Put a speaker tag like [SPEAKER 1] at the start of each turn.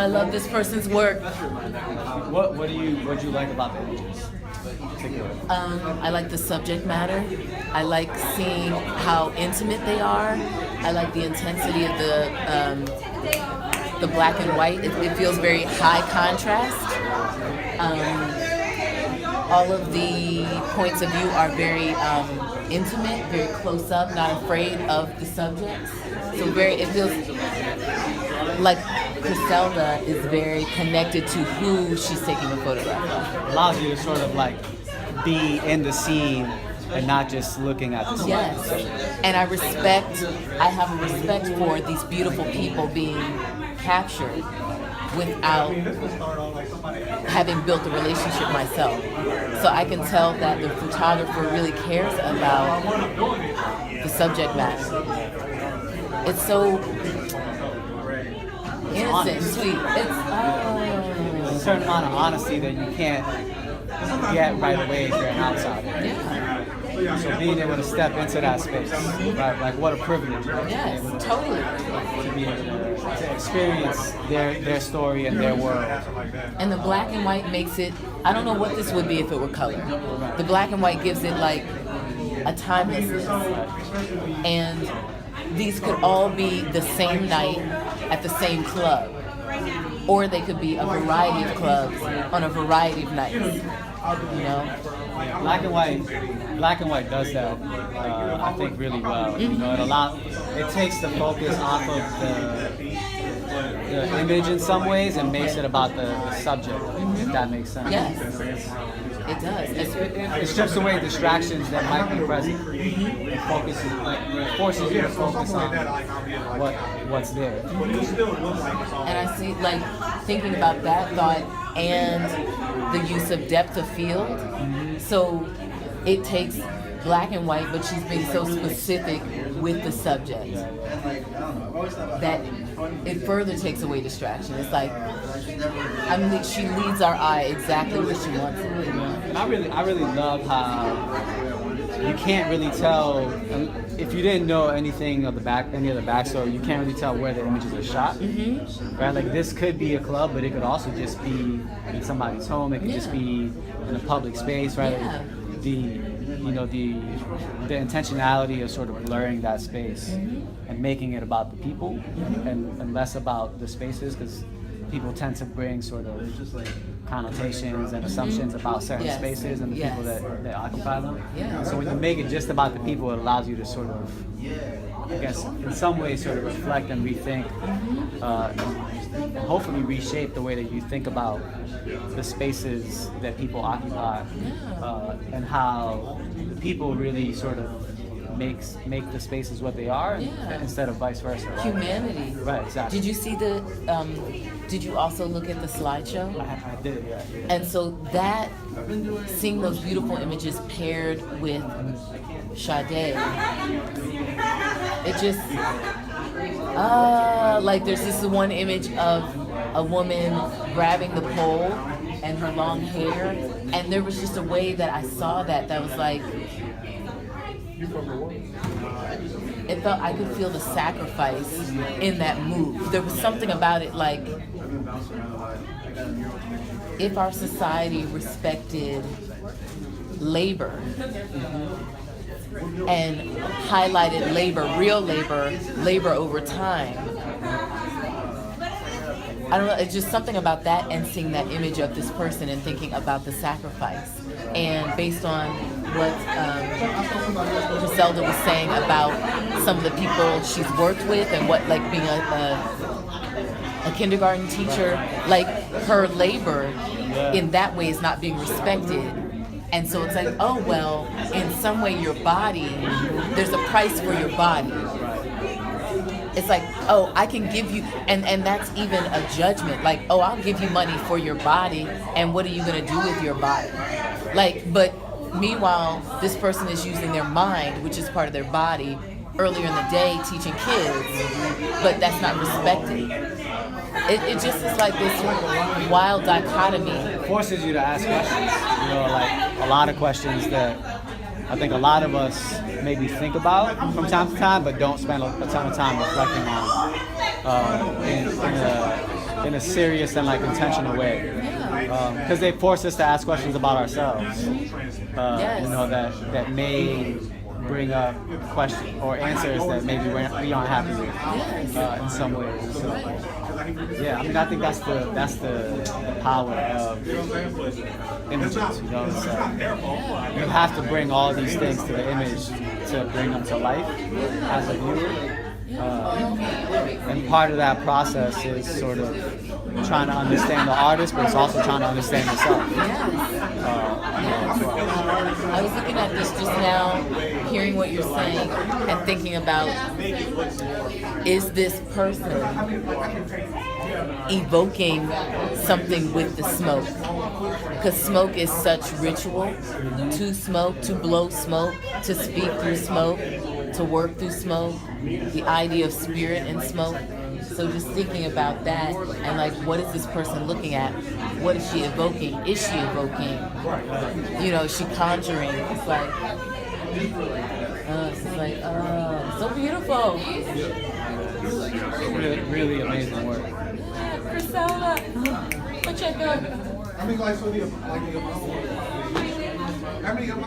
[SPEAKER 1] I love this person's work.
[SPEAKER 2] What do you like about the images? In particular?
[SPEAKER 1] I like the subject matter. I like seeing how intimate they are. I like the intensity of the black and white. It feels very high contrast. All of the points of view are very intimate, very close up, not afraid of the subjects. So it feels like Griselda is very connected to who she's taking a photograph of.
[SPEAKER 2] Allows you to sort of like be in the scene and not just looking at the scene.
[SPEAKER 1] Yes, and I have a respect for these beautiful people being captured without having built a relationship myself. So I can tell that the photographer really cares about the subject matter. It's so innocent, sweet.
[SPEAKER 2] There's a certain amount of honesty that you can't get right away if you're an outsider.
[SPEAKER 1] Yeah.
[SPEAKER 2] So being able to step into that space, right? Like what a privilege, right?
[SPEAKER 1] Yes,
[SPEAKER 2] to be able
[SPEAKER 1] totally.
[SPEAKER 2] to be able to experience their story and their world.
[SPEAKER 1] And the black and white makes it, I don't know what this would be if it were color. The black and white gives it like a timelessness. And these could all be the same night at the same club. Or they could be a variety of clubs on a variety of nights. You know?
[SPEAKER 2] Black and white does that, I think, really well. You know, it takes the focus off of the image in some ways and makes it about the subject, if that makes sense.
[SPEAKER 1] Yes, it does.
[SPEAKER 2] It strips away distractions that might be present. It forces you to focus on what's there.
[SPEAKER 1] And I see, like, thinking about that thought and the use of depth of field. So it takes black and white, but she's being so specific with the subject that it further takes away distraction. It's like, she leads our eye exactly where she wants it.
[SPEAKER 2] And I really love how you can't really tell if you didn't know anything of any of the backstory. You can't really tell where the images are shot. Right? Like this could be a club, but it could also just be in somebody's home. It could just be in a public space, right?
[SPEAKER 1] Yeah.
[SPEAKER 2] The intentionality of sort of blurring that space and making it about the people and less about the spaces, because people tend to bring sort of connotations and assumptions about certain spaces and the people that occupy them.
[SPEAKER 1] Yeah.
[SPEAKER 2] So when you make it just about the people, it allows you to sort of, I guess, in some ways sort of reflect and rethink, and hopefully reshape the way that you think about the spaces that people occupy, and how the people really sort of make the spaces what they are instead of vice versa. Right?
[SPEAKER 1] Humanity.
[SPEAKER 2] Right, exactly.
[SPEAKER 1] Did you see did you also look at the slideshow?
[SPEAKER 2] I did, yeah.
[SPEAKER 1] And so seeing those beautiful images paired with Sade, it just, like there's this one image of a woman grabbing the pole and her long hair, and there was just a way that I saw that was like, it felt, I could feel the sacrifice in that move. There was something about it, like, if our society respected labor and highlighted real labor over time, I don't know, it's just something about that, and seeing that image of this person and thinking about the sacrifice. And based on what Griselda was saying about some of the people she's worked with and what, like, being a kindergarten teacher, like her labor in that way is not being respected. And so it's like, oh, well, in some way your body, there's a price for your body. It's like, oh, I can give you, and that's even a judgment. Like, oh, I'll give you money for your body, and what are you going to do with your body? Like, but meanwhile, this person is using their mind, which is part of their body, earlier in the day teaching kids, but that's not respected. It just is like this wild dichotomy.
[SPEAKER 2] It forces you to ask questions, you know, like a lot of questions that I think a lot of us maybe think about from time to time, but don't spend a ton of time reflecting on in a serious and like intentional way. Because they force us to ask questions about ourselves, you know, that may bring up questions or answers that maybe we aren't happy with in some ways. So, yeah, I mean, I think that's the power of images. You know, it's, you have to bring all these things to the image to bring them to life as a viewer. And part of that process is sort of trying to understand the artist, but it's also trying to understand yourself.
[SPEAKER 1] I was looking at this just now, hearing what you're saying, and thinking about, is this person evoking something with the smoke? Because smoke is such ritual. To smoke, to blow smoke, to speak through smoke, to work through smoke, the idea of spirit in smoke. So just thinking about that and like, what is this person looking at? What is she evoking? Is she evoking? You know, is she conjuring? It's like, so beautiful.
[SPEAKER 2] Really, really amazing work.
[SPEAKER 1] Priscilla, check out.